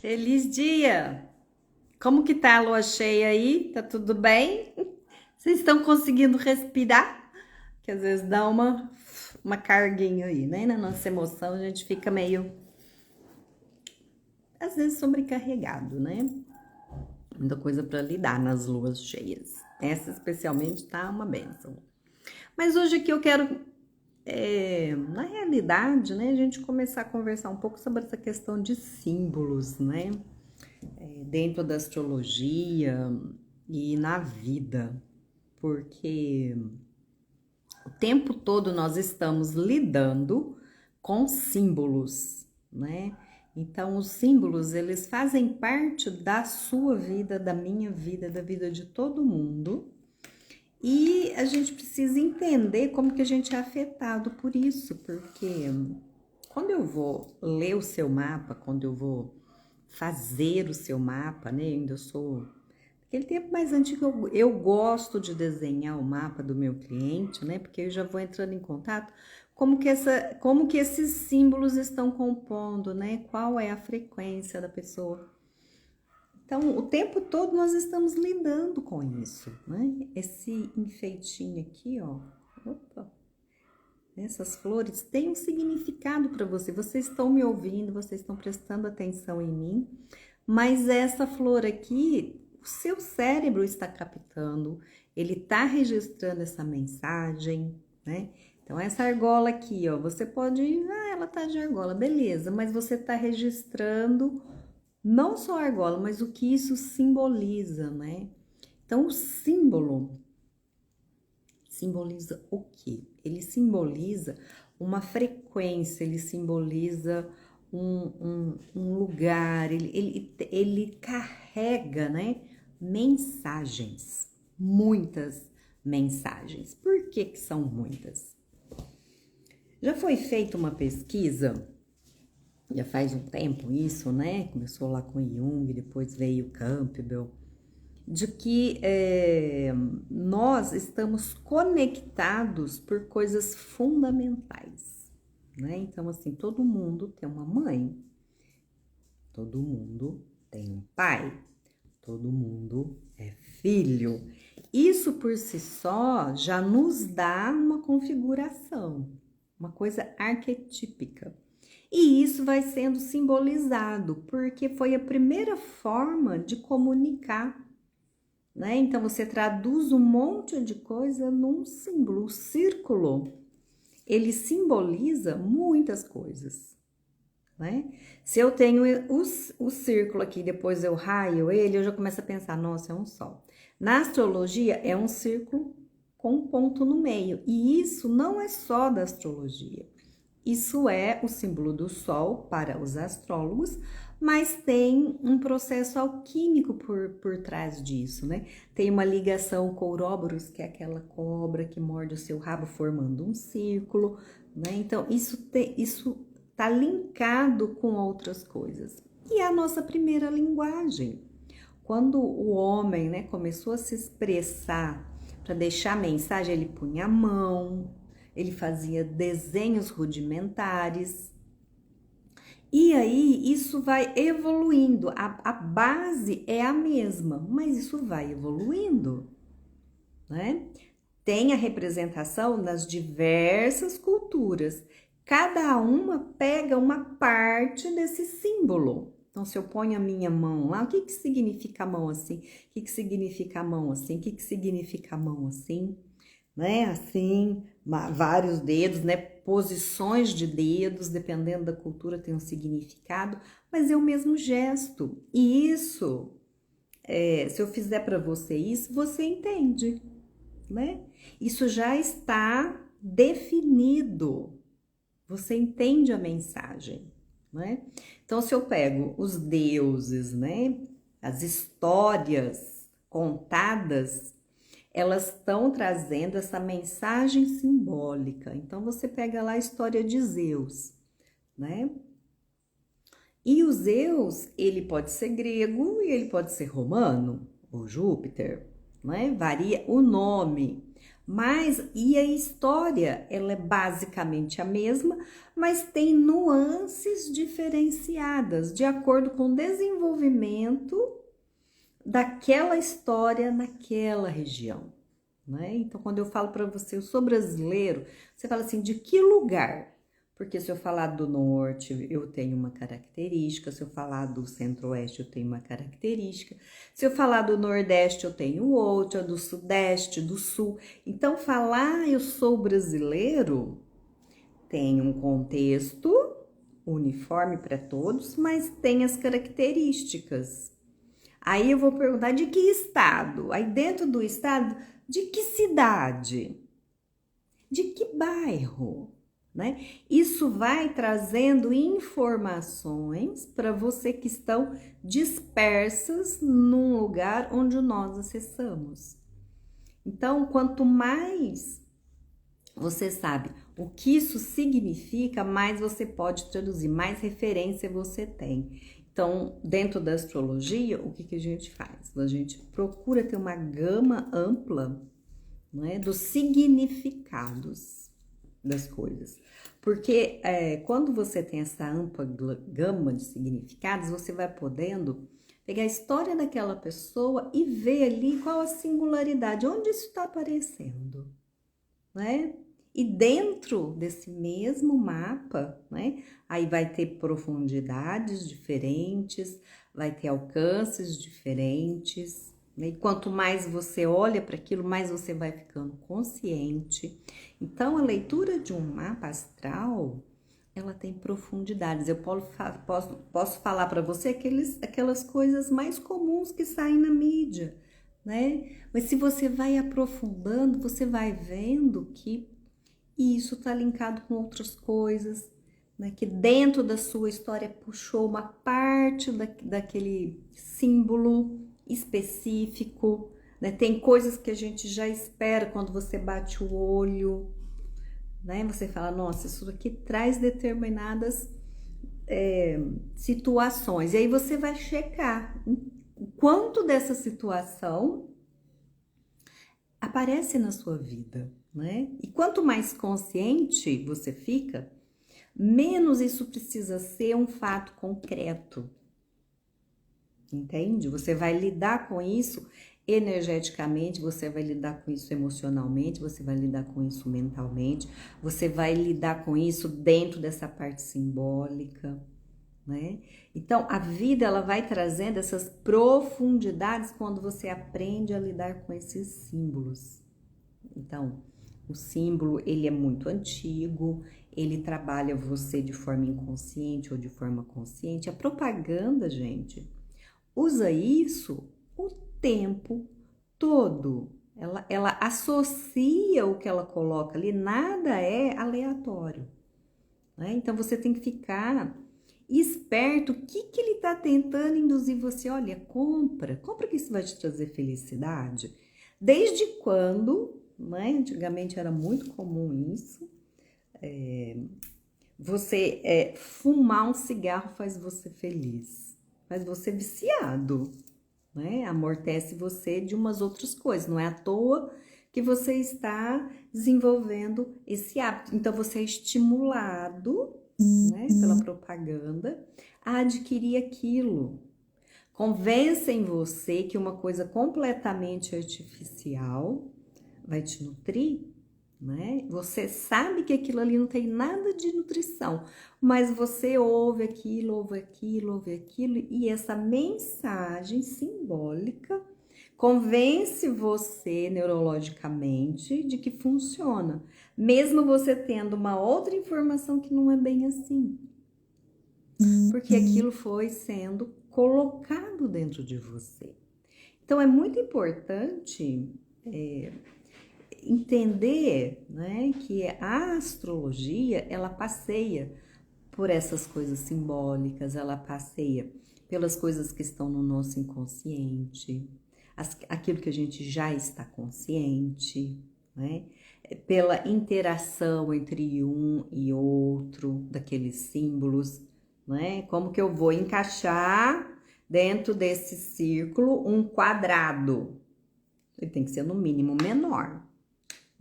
Feliz dia! Como que tá a lua cheia aí? Tá tudo bem? Vocês estão conseguindo respirar? Que às vezes dá uma carguinha aí, né? Na nossa emoção a gente fica meio, às vezes, sobrecarregado, né? Muita coisa para lidar nas luas cheias. Essa especialmente tá uma bênção. Mas hoje aqui eu quero, na realidade, né, a gente começar a conversar um pouco sobre essa questão de símbolos, né? Dentro da astrologia e na vida, porque o tempo todo nós estamos lidando com símbolos, né? Então, os símbolos, eles fazem parte da sua vida, da minha vida, da vida de todo mundo. E a gente precisa entender como que a gente é afetado por isso, porque quando eu vou ler o seu mapa, quando eu vou fazer o seu mapa, né? Eu sou aquele tempo mais antigo, eu gosto de desenhar o mapa do meu cliente, né? Porque eu já vou entrando em contato como que esses símbolos estão compondo, né? Qual é a frequência da pessoa. Então, o tempo todo nós estamos lidando com isso, né? Esse enfeitinho aqui, ó. Opa, essas flores têm um significado para você. Vocês estão me ouvindo, vocês estão prestando atenção em mim, mas essa flor aqui, o seu cérebro está captando, ele está registrando essa mensagem, né? Então, essa argola aqui, ó, você pode, ela tá de argola, beleza, mas você está registrando não só a argola, mas o que isso simboliza, né? Então, o símbolo simboliza o quê? Ele simboliza uma frequência, ele simboliza um lugar, ele carrega, né, mensagens, muitas mensagens. Por que que são muitas? Já foi feita uma pesquisa, já faz um tempo isso, né? Começou lá com Jung, depois veio Campbell, de que nós estamos conectados por coisas fundamentais, né? Então, assim, todo mundo tem uma mãe, todo mundo tem um pai, todo mundo é filho. Isso por si só já nos dá uma configuração, uma coisa arquetípica. E isso vai sendo simbolizado, porque foi a primeira forma de comunicar, né? Então você traduz um monte de coisa num símbolo. O círculo, ele simboliza muitas coisas, né? Se eu tenho o círculo aqui, depois eu raio ele, eu já começo a pensar, nossa, é um sol. Na astrologia, é um círculo com um ponto no meio. E isso não é só da astrologia. Isso é o símbolo do sol para os astrólogos, mas tem um processo alquímico por trás disso, né? Tem uma ligação com o Ouroboros, que é aquela cobra que morde o seu rabo formando um círculo, né? Então, isso tá linkado com outras coisas. E a nossa primeira linguagem. Quando o homem, né, começou a se expressar para deixar mensagem, ele punha a mão, ele fazia desenhos rudimentares. E aí isso vai evoluindo. A base é a mesma, mas isso vai evoluindo, né? Tem a representação nas diversas culturas. Cada uma pega uma parte desse símbolo. Então, se eu ponho a minha mão lá, o que que significa a mão assim? O que que significa a mão assim? O que que significa a mão assim? Né? Assim, vários dedos, né? Posições de dedos, dependendo da cultura, tem um significado, mas é o mesmo gesto. E isso, se eu fizer para você isso, você entende, né? Isso já está definido. Você entende a mensagem, né? Então, se eu pego os deuses, né? As histórias contadas, elas estão trazendo essa mensagem simbólica. Então, você pega lá a história de Zeus, né? E o Zeus, ele pode ser grego e ele pode ser romano, ou Júpiter, né? Varia o nome, Mas, e a história, ela é basicamente a mesma, mas tem nuances diferenciadas, de acordo com o desenvolvimento daquela história naquela região, né? Então, quando eu falo para você, eu sou brasileiro, você fala assim, de que lugar? Porque se eu falar do norte, eu tenho uma característica, se eu falar do centro-oeste, eu tenho uma característica, se eu falar do nordeste, eu tenho outra, do sudeste, do sul. Então, falar eu sou brasileiro tem um contexto uniforme para todos, mas tem as características. Aí eu vou perguntar de que estado? Aí dentro do estado, de que cidade? De que bairro? Né? Isso vai trazendo informações para você que estão dispersas num lugar onde nós acessamos. Então, quanto mais você sabe o que isso significa, mais você pode traduzir, mais referência você tem. Então, dentro da astrologia, o que a gente faz? A gente procura ter uma gama ampla, né, dos significados das coisas. Porque quando você tem essa ampla gama de significados, você vai podendo pegar a história daquela pessoa e ver ali qual a singularidade, onde isso está aparecendo, né? E dentro desse mesmo mapa, né, aí vai ter profundidades diferentes, vai ter alcances diferentes, né? E quanto mais você olha para aquilo, mais você vai ficando consciente. Então, a leitura de um mapa astral, ela tem profundidades. Eu posso falar para você aquelas coisas mais comuns que saem na mídia, né? Mas se você vai aprofundando, você vai vendo que isso está linkado com outras coisas, né? Que dentro da sua história puxou uma parte daquele símbolo específico, né? Tem coisas que a gente já espera quando você bate o olho, né? Você fala, nossa, isso aqui traz determinadas situações. E aí você vai checar o quanto dessa situação aparece na sua vida, né? E quanto mais consciente você fica, menos isso precisa ser um fato concreto, entende? Você vai lidar com isso energeticamente, você vai lidar com isso emocionalmente, você vai lidar com isso mentalmente, você vai lidar com isso dentro dessa parte simbólica, né? Então, a vida ela vai trazendo essas profundidades quando você aprende a lidar com esses símbolos. Então, o símbolo, ele é muito antigo, ele trabalha você de forma inconsciente ou de forma consciente. A propaganda, gente, usa isso o tempo todo. Ela associa o que ela coloca ali, nada é aleatório, né? Então, você tem que ficar esperto, o que ele está tentando induzir você? Olha, compra que isso vai te trazer felicidade. Desde quando, né? Antigamente era muito comum isso, fumar um cigarro faz você feliz, faz você viciado, né? Amortece você de umas outras coisas, não é à toa que você está desenvolvendo esse hábito. Então, você é estimulado, né, pela propaganda a adquirir aquilo. Convencem você que uma coisa completamente artificial vai te nutrir, né? Você sabe que aquilo ali não tem nada de nutrição, mas você ouve aquilo, ouve aquilo, ouve aquilo, e essa mensagem simbólica convence você neurologicamente de que funciona, mesmo você tendo uma outra informação que não é bem assim, porque aquilo foi sendo colocado dentro de você. Então, é muito importante entender, né, que a astrologia, ela passeia por essas coisas simbólicas, ela passeia pelas coisas que estão no nosso inconsciente, aquilo que a gente já está consciente, né? Pela interação entre um e outro, daqueles símbolos, né? Como que eu vou encaixar dentro desse círculo um quadrado? Ele tem que ser no mínimo menor,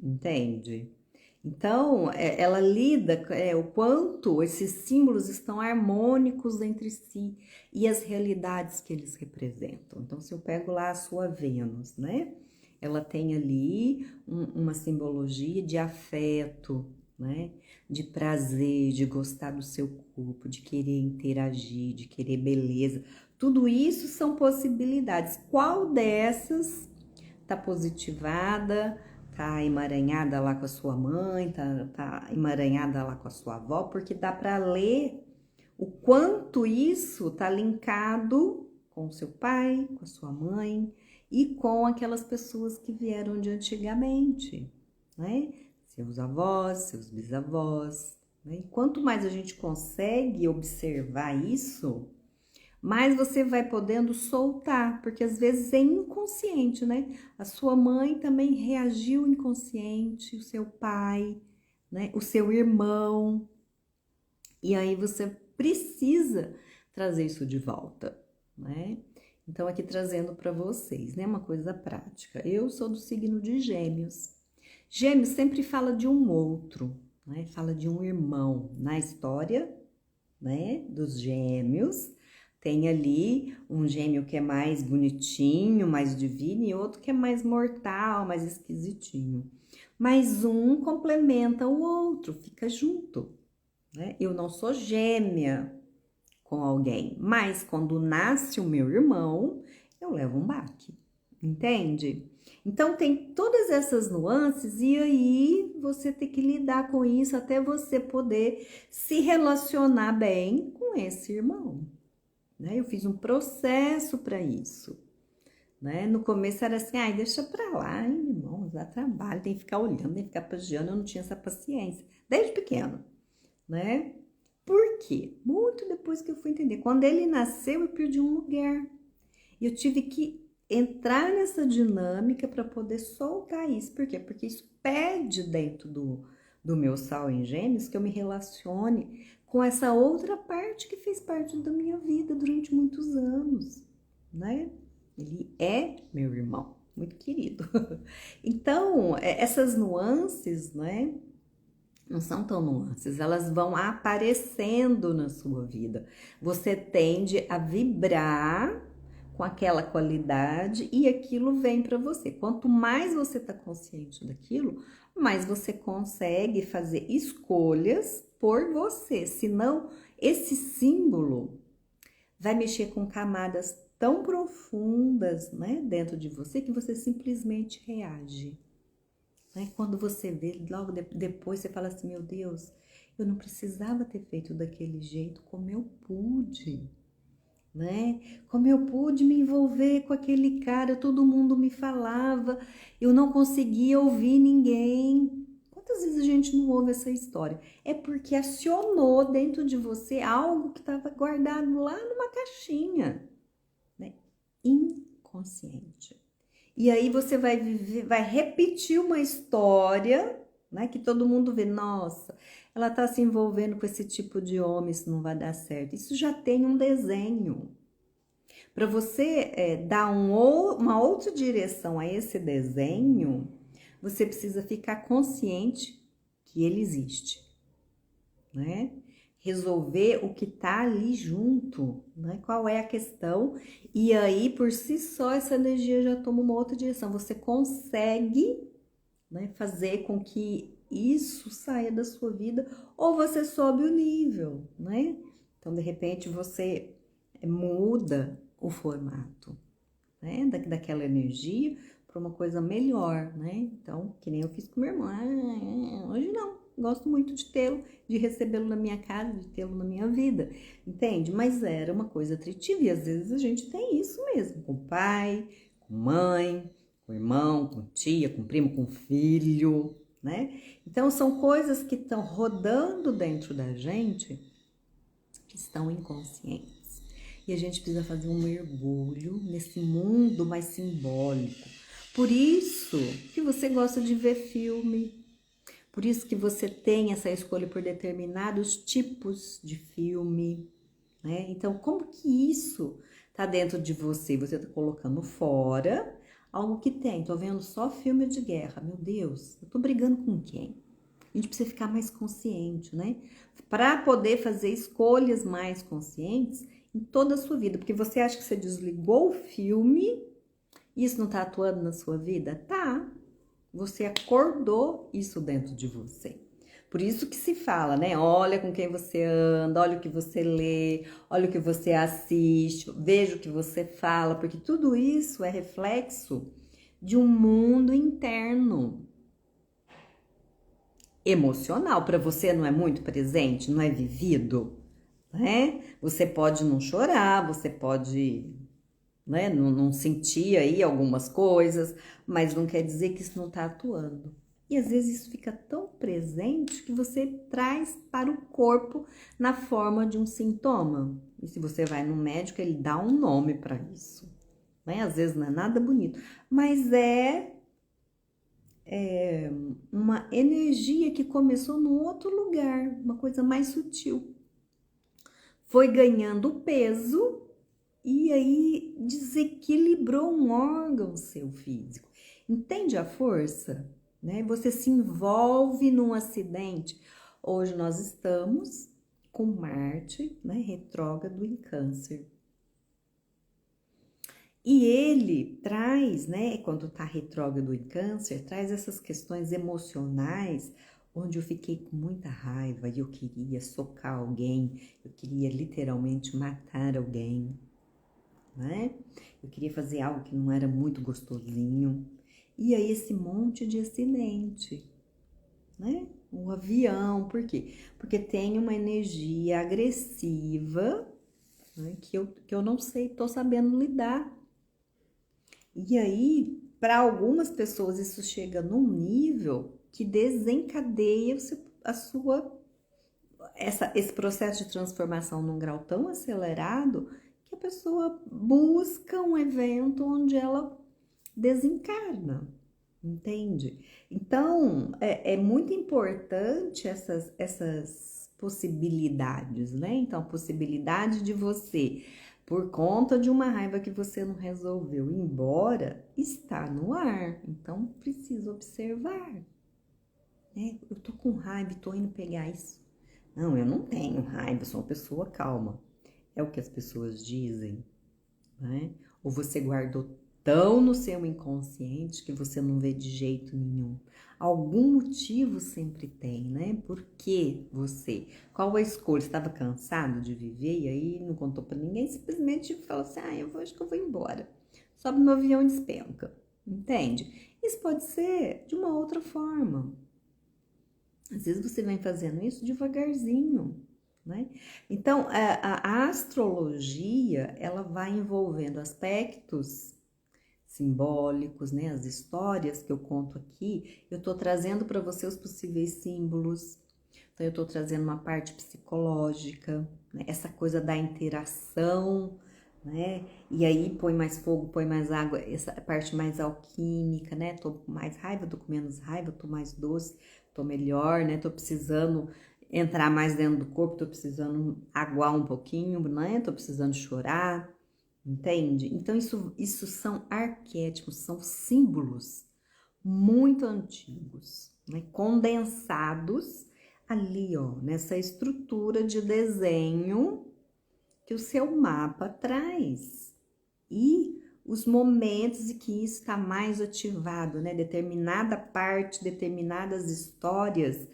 entende? Então, ela lida o quanto esses símbolos estão harmônicos entre si e as realidades que eles representam. Então, se eu pego lá a sua Vênus, né? Ela tem ali uma simbologia de afeto, né? De prazer, de gostar do seu corpo, de querer interagir, de querer beleza. Tudo isso são possibilidades. Qual dessas tá positivada? Tá emaranhada lá com a sua mãe, tá emaranhada lá com a sua avó, porque dá para ler o quanto isso tá linkado com o seu pai, com a sua mãe e com aquelas pessoas que vieram de antigamente, né? Seus avós, seus bisavós, né? E quanto mais a gente consegue observar isso, mais você vai podendo soltar, porque às vezes é inconsciente, né? A sua mãe também reagiu inconsciente, o seu pai, né? O seu irmão. E aí você precisa trazer isso de volta, né? Então aqui trazendo para vocês, né, uma coisa prática. Eu sou do signo de Gêmeos. Gêmeos sempre fala de um outro, né? Fala de um irmão na história, né, dos Gêmeos. Tem ali um gêmeo que é mais bonitinho, mais divino, e outro que é mais mortal, mais esquisitinho. Mas um complementa o outro, fica junto, né? Eu não sou gêmea com alguém, mas quando nasce o meu irmão, eu levo um baque, entende? Então tem todas essas nuances e aí você tem que lidar com isso até você poder se relacionar bem com esse irmão. Né? Eu fiz um processo para isso, né? No começo era assim, ai, deixa pra lá, hein, irmão, dá trabalho, tem que ficar olhando, tem que ficar pagiando, eu não tinha essa paciência, desde pequeno, né? Por quê? Muito depois que eu fui entender. Quando ele nasceu, eu perdi um lugar. E eu tive que entrar nessa dinâmica para poder soltar isso. Por quê? Porque isso pede dentro do meu Sol em Gêmeos que eu me relacione com essa outra parte que fez parte da minha vida durante muitos anos, né? Ele é meu irmão, muito querido. Então, essas nuances, né? Não são tão nuances, elas vão aparecendo na sua vida. Você tende a vibrar com aquela qualidade e aquilo vem para você. Quanto mais você está consciente daquilo, mais você consegue fazer escolhas por você. Senão, esse símbolo vai mexer com camadas tão profundas, né, dentro de você que você simplesmente reage. Né? Quando você vê, logo depois você fala assim, meu Deus, eu não precisava ter feito daquele jeito, como eu pude, né? Como eu pude me envolver com aquele cara, todo mundo me falava, eu não conseguia ouvir ninguém. Quantas vezes a gente não ouve essa história? É porque acionou dentro de você algo que estava guardado lá numa caixinha, né? Inconsciente. E aí você vai viver, vai repetir uma história, né? Que todo mundo vê, nossa, ela tá se envolvendo com esse tipo de homem, isso não vai dar certo. Isso já tem um desenho. Para você dar uma outra direção a esse desenho, você precisa ficar consciente que ele existe, né? Resolver o que tá ali junto, né? Qual é a questão? E aí, por si só, essa energia já toma uma outra direção. Você consegue, né, fazer com que isso saia da sua vida ou você sobe o nível, né? Então, de repente, você muda o formato, né? Daquela energia para uma coisa melhor, né? Então, que nem eu fiz com meu irmão. Hoje não. Gosto muito de tê-lo, de recebê-lo na minha casa, de tê-lo na minha vida, entende? Mas era uma coisa atrativa e às vezes a gente tem isso mesmo, com pai, com mãe, com irmão, com tia, com primo, com filho, né? Então são coisas que estão rodando dentro da gente que estão inconscientes. E a gente precisa fazer um mergulho nesse mundo mais simbólico. Por isso que você gosta de ver filme, por isso que você tem essa escolha por determinados tipos de filme, né? Então, como que isso tá dentro de você? Você tá colocando fora algo que tem. Tô vendo só filme de guerra. Meu Deus, eu tô brigando com quem? A gente precisa ficar mais consciente, né? Para poder fazer escolhas mais conscientes em toda a sua vida. Porque você acha que você desligou o filme e isso não tá atuando na sua vida? Tá. Você acordou isso dentro de você. Por isso que se fala, né? Olha com quem você anda, olha o que você lê, olha o que você assiste, veja o que você fala, porque tudo isso é reflexo de um mundo interno emocional. Para você não é muito presente, não é vivido, né? Você pode não chorar, você pode, né, não sentir aí algumas coisas, mas não quer dizer que isso não está atuando. E às vezes isso fica tão presente que você traz para o corpo na forma de um sintoma. E se você vai no médico, ele dá um nome para isso, né? Às vezes não é nada bonito, mas é uma energia que começou num outro lugar, uma coisa mais sutil. Foi ganhando peso e aí desequilibrou um órgão seu físico. Entende a força? Né? Você se envolve num acidente. Hoje nós estamos com Marte, né, retrógrado em Câncer. E ele traz, né, quando tá retrógrado em Câncer, traz essas questões emocionais, onde eu fiquei com muita raiva e eu queria socar alguém, eu queria literalmente matar alguém, né? Eu queria fazer algo que não era muito gostosinho. E aí esse monte de acidente, né? O avião, por quê? Porque tem uma energia agressiva, né, que eu não sei, tô sabendo lidar. E aí, para algumas pessoas, isso chega num nível que desencadeia esse processo de transformação num grau tão acelerado que a pessoa busca um evento onde ela desencarna, entende? Então, é muito importante essas possibilidades, né? Então, a possibilidade de você, por conta de uma raiva que você não resolveu ir embora, está no ar. Então, precisa observar, né? Eu tô com raiva e tô indo pegar isso. Não, eu não tenho raiva, eu sou uma pessoa calma. É o que as pessoas dizem, né? Ou você guardou tão no seu inconsciente que você não vê de jeito nenhum. Algum motivo sempre tem, né? Por que você? Qual a escolha? Você estava cansado de viver e aí não contou para ninguém, simplesmente falou assim: acho que eu vou embora. Sobe no avião e despenca. Entende? Isso pode ser de uma outra forma. Às vezes você vem fazendo isso devagarzinho, né? Então, a astrologia, ela vai envolvendo aspectos simbólicos, né? As histórias que eu conto aqui, eu tô trazendo para você os possíveis símbolos. Então, eu tô trazendo uma parte psicológica, né? Essa coisa da interação, né? E aí põe mais fogo, põe mais água, essa parte mais alquímica, né? Tô com mais raiva, tô com menos raiva, tô mais doce, tô melhor, né? Tô precisando entrar mais dentro do corpo, tô precisando aguar um pouquinho, né? Tô precisando chorar, entende? Então, isso são arquétipos, são símbolos muito antigos, né? Condensados ali, ó, nessa estrutura de desenho que o seu mapa traz. E os momentos em que isso está mais ativado, né? Determinada parte, determinadas histórias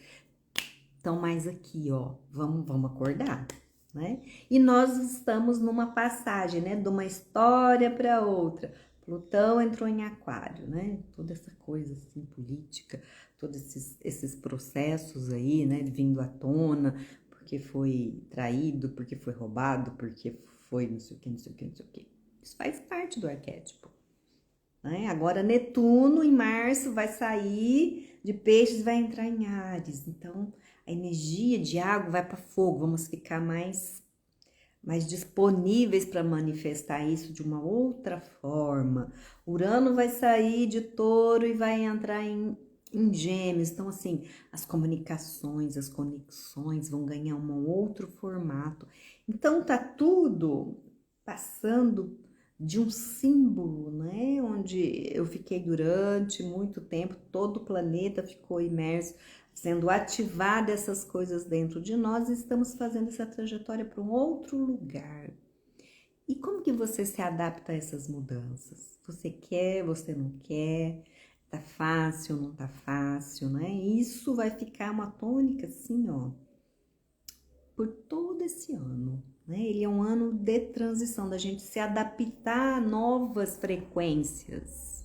estão mais aqui, ó. Vamos acordar, né? E nós estamos numa passagem, né? De uma história para outra. Plutão entrou em Aquário, né? Toda essa coisa assim política, todos esses processos aí, né? Vindo à tona, porque foi traído, porque foi roubado, porque foi não sei o que, não sei o que, não sei o que. Isso faz parte do arquétipo, né? Agora Netuno em março vai sair de Peixes, vai entrar em Áries. Então a energia de água vai para fogo. Vamos ficar mais disponíveis para manifestar isso de uma outra forma. Urano vai sair de Touro e vai entrar em Gêmeos. Então, assim, as comunicações, as conexões vão ganhar um outro formato. Então, tá tudo passando de um símbolo, né? Onde eu fiquei durante muito tempo, todo o planeta ficou imerso, sendo ativada essas coisas dentro de nós, e estamos fazendo essa trajetória para um outro lugar. E como que você se adapta a essas mudanças? Você quer, você não quer? Tá fácil, não tá fácil, né? Isso vai ficar uma tônica assim, ó, por todo esse ano, né? Ele é um ano de transição, da gente se adaptar a novas frequências,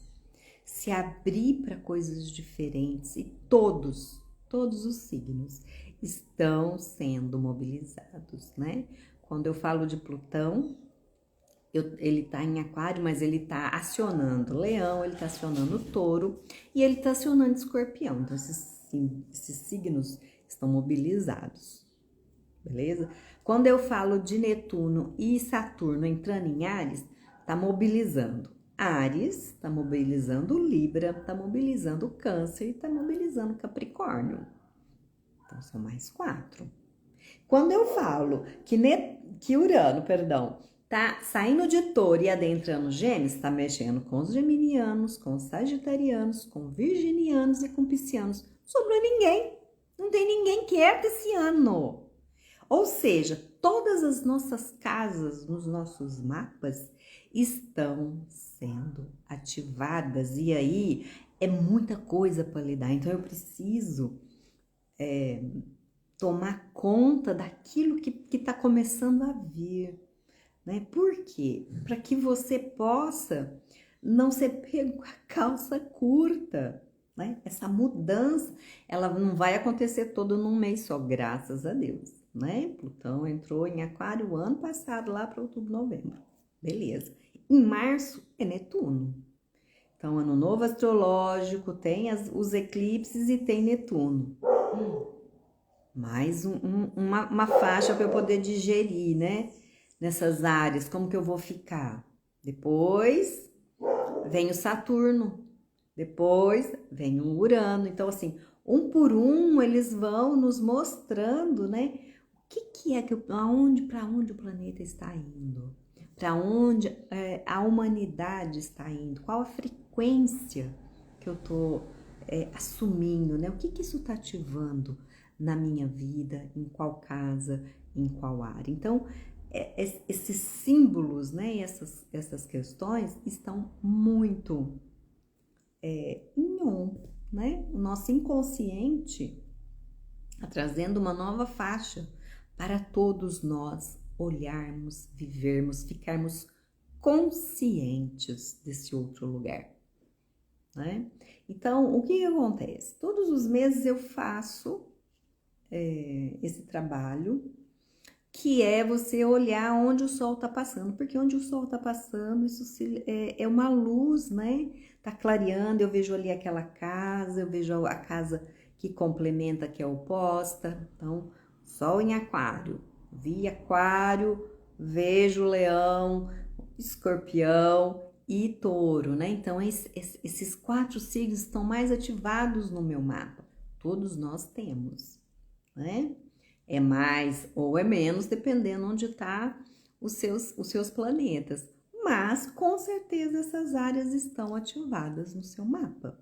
se abrir para coisas diferentes, e todos os signos estão sendo mobilizados, né? Quando eu falo de Plutão, ele está em Aquário, mas ele está acionando Leão, ele está acionando Touro e ele está acionando Escorpião. Então, esses signos estão mobilizados, beleza? Quando eu falo de Netuno e Saturno entrando em Áries, está mobilizando Áries, está mobilizando Libra, está mobilizando Câncer e está mobilizando Capricórnio. Então, são mais 4. Quando eu falo que Urano, tá saindo de Touro e adentrando Gêmeos, tá mexendo com os geminianos, com os sagitarianos, com virginianos e com piscianos. Não sobrou ninguém. Não tem ninguém quieto esse ano. Ou seja, todas as nossas casas nos nossos mapas estão sendo ativadas. E aí é muita coisa para lidar. Então eu preciso tomar conta daquilo que está começando a vir, né? Por quê? Para que você possa não ser pego com a calça curta, né? Essa mudança, ela não vai acontecer todo num mês só, graças a Deus, né? Plutão entrou em Aquário ano passado, lá para outubro, novembro, beleza. Em março é Netuno. Então, ano novo astrológico, tem os eclipses e tem Netuno. Mais uma faixa para eu poder digerir, né? Nessas áreas, como que eu vou ficar? Depois vem o Saturno, depois vem o Urano. Então, assim, um por um, eles vão nos mostrando, né? O que é que para onde o planeta está indo? Para onde a humanidade está indo? Qual a frequência que eu tô assumindo, né? O que isso está ativando na minha vida, em qual casa, em qual área. Então, esses símbolos, né, essas questões estão muito em on, né? O nosso inconsciente está trazendo uma nova faixa para todos nós olharmos, vivermos, ficarmos conscientes desse outro lugar, né? Então, o que acontece? Todos os meses eu faço esse trabalho, que é você olhar onde o sol está passando, porque onde o sol está passando, isso é uma luz, né? Tá clareando, eu vejo ali aquela casa, eu vejo a casa que complementa, que é oposta. Então, sol em Aquário, vi Aquário, vejo Leão, Escorpião e Touro, né? Então, esses 4 signos estão mais ativados no meu mapa. Todos nós temos, né? É mais ou é menos, dependendo onde está os seus planetas. Mas, com certeza, essas áreas estão ativadas no seu mapa,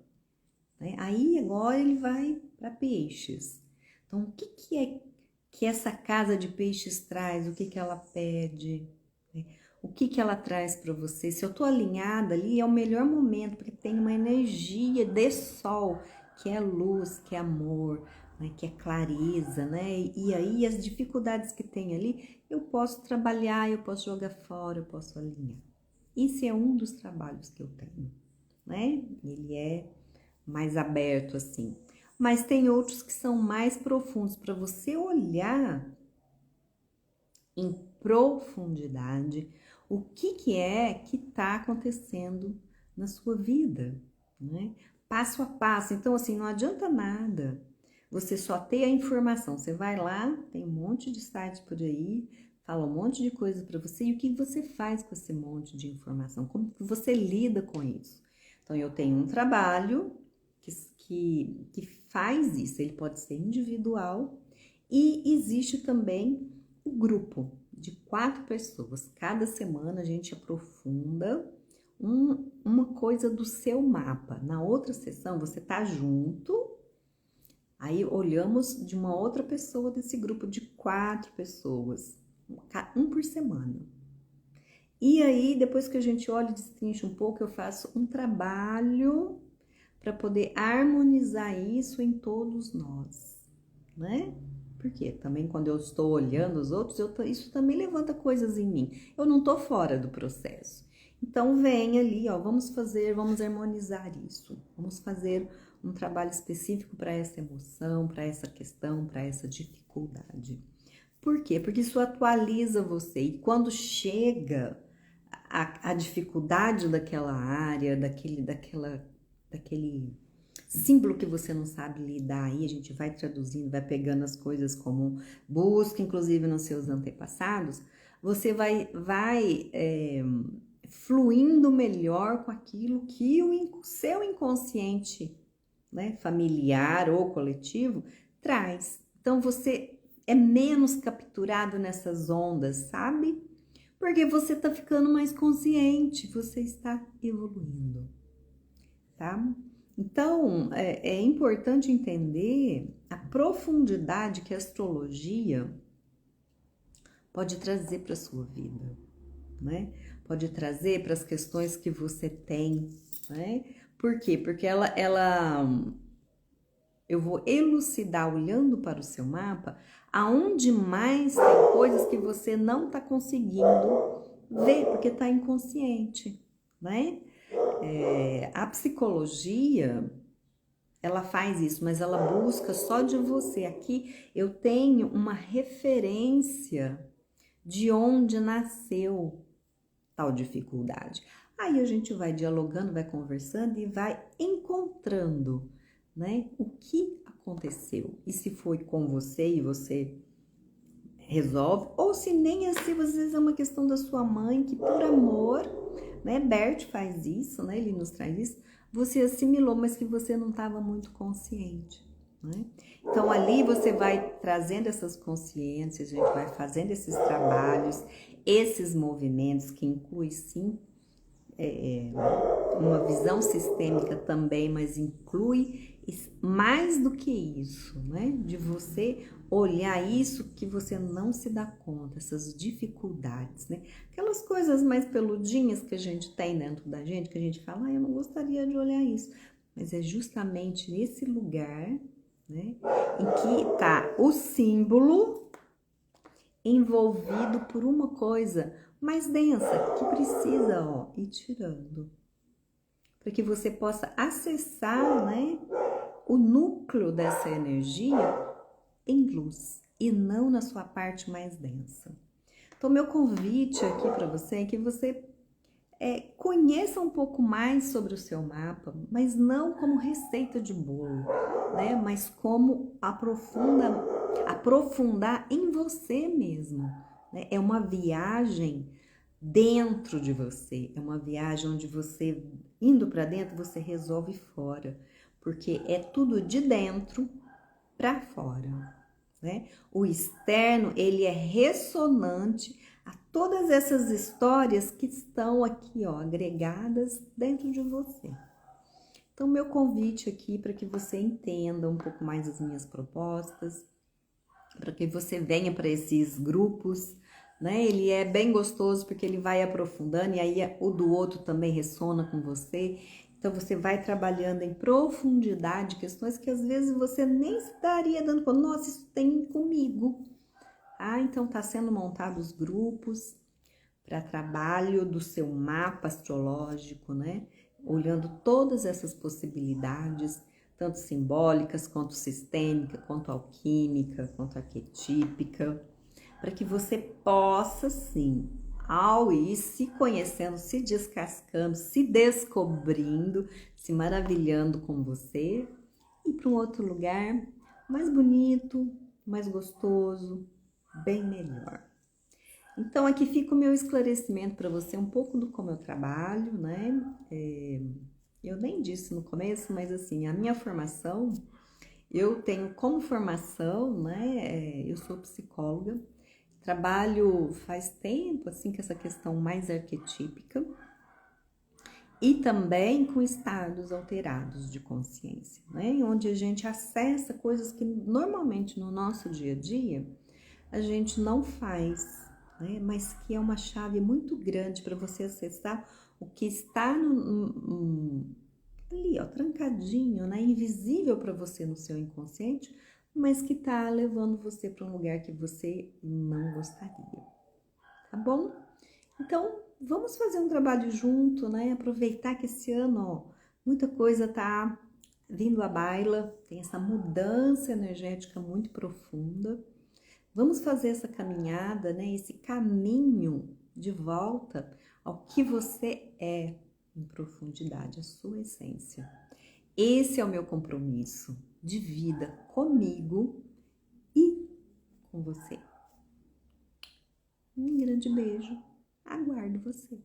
né? Aí, agora, ele vai para peixes. Então, o que é que essa casa de peixes traz? O que ela pede? O que ela traz para você? Se eu estou alinhada ali, é o melhor momento, porque tem uma energia de sol, que é luz, que é amor, né, que é clareza, né? E aí as dificuldades que tem ali, eu posso trabalhar, eu posso jogar fora, eu posso alinhar. Esse é um dos trabalhos que eu tenho, né? Ele é mais aberto assim. Mas tem outros que são mais profundos, para você olhar em profundidade o que é que está acontecendo na sua vida, né? Passo a passo. Então, assim, não adianta nada você só ter a informação. Você vai lá, tem um monte de sites por aí, fala um monte de coisa para você, e o que você faz com esse monte de informação? Como que você lida com isso? Então, eu tenho um trabalho que faz isso. Ele pode ser individual e existe também o grupo de 4 pessoas. Cada semana a gente aprofunda uma coisa do seu mapa. Na outra sessão você tá junto, aí olhamos de uma outra pessoa desse grupo de 4 pessoas, um por semana. E aí, depois que a gente olha e destrincha um pouco, eu faço um trabalho para poder harmonizar isso em todos nós, né? Porque também quando eu estou olhando os outros, isso também levanta coisas em mim. Eu não estou fora do processo. Então vem ali, ó, vamos harmonizar isso. Vamos fazer um trabalho específico para essa emoção, para essa questão, para essa dificuldade. Por quê? Porque isso atualiza você. E quando chega a dificuldade daquela área, daquele símbolo que você não sabe lidar, aí a gente vai traduzindo, vai pegando as coisas como busca, inclusive nos seus antepassados, você vai fluindo melhor com aquilo que o seu inconsciente, né, familiar ou coletivo, traz. Então você é menos capturado nessas ondas, sabe? Porque você está ficando mais consciente, você está evoluindo, tá? Então, é importante entender a profundidade que a astrologia pode trazer para a sua vida, né? Pode trazer para as questões que você tem, né? Por quê? Porque eu vou elucidar olhando para o seu mapa aonde mais tem coisas que você não está conseguindo ver, porque está inconsciente, né? A psicologia, ela faz isso, mas ela busca só de você. Aqui eu tenho uma referência de onde nasceu tal dificuldade. Aí a gente vai dialogando, vai conversando e vai encontrando, né, o que aconteceu. E se foi com você e você resolve, ou se nem assim, às vezes é uma questão da sua mãe que por amor, né, Bert faz isso, né, ele nos traz isso, você assimilou, mas que você não estava muito consciente, né? Então ali você vai trazendo essas consciências, a gente vai fazendo esses trabalhos, esses movimentos que inclui sim uma visão sistêmica também, mas inclui mais do que isso, né? De você olhar isso que você não se dá conta, essas dificuldades, né? Aquelas coisas mais peludinhas que a gente tem dentro da gente, que a gente fala, eu não gostaria de olhar isso. Mas é justamente nesse lugar, né, em que está o símbolo envolvido por uma coisa mais densa, que precisa, ó, ir tirando. Para que você possa acessar, né, o núcleo dessa energia em luz e não na sua parte mais densa. Então, meu convite aqui para você é que você conheça um pouco mais sobre o seu mapa, mas não como receita de bolo, né? Mas como aprofundar em você mesmo, né? É uma viagem dentro de você, é uma viagem onde você, indo para dentro, você resolve fora, porque é tudo de dentro para fora, né? O externo, ele é ressonante a todas essas histórias que estão aqui, ó, agregadas dentro de você. Então, meu convite aqui para que você entenda um pouco mais as minhas propostas, para que você venha para esses grupos, né? Ele é bem gostoso porque ele vai aprofundando e aí o do outro também ressona com você. Então, você vai trabalhando em profundidade questões que às vezes você nem se daria dando conta. Nossa, isso tem comigo. Então tá sendo montados grupos para trabalho do seu mapa astrológico, né? Olhando todas essas possibilidades, tanto simbólicas, quanto sistêmica, quanto alquímica, quanto arquetípica, para que você possa, sim, ao ir se conhecendo, se descascando, se descobrindo, se maravilhando com você, ir para um outro lugar mais bonito, mais gostoso, bem melhor. Então, aqui fica o meu esclarecimento para você, um pouco do como eu trabalho, né? Eu nem disse no começo, mas assim, a minha formação, eu tenho como formação, né? Eu sou psicóloga, Trabalho faz tempo, assim, com essa questão mais arquetípica e também com estados alterados de consciência, né? Onde a gente acessa coisas que normalmente no nosso dia a dia a gente não faz, né? Mas que é uma chave muito grande para você acessar o que está ali, ó, trancadinho, né? Invisível para você no seu inconsciente, mas que tá levando você para um lugar que você não gostaria, tá bom? Então, vamos fazer um trabalho junto, né? Aproveitar que esse ano, ó, muita coisa tá vindo à baila, tem essa mudança energética muito profunda. Vamos fazer essa caminhada, né? Esse caminho de volta ao que você é em profundidade, a sua essência. Esse é o meu compromisso de vida comigo e com você. Um grande beijo. Aguardo você.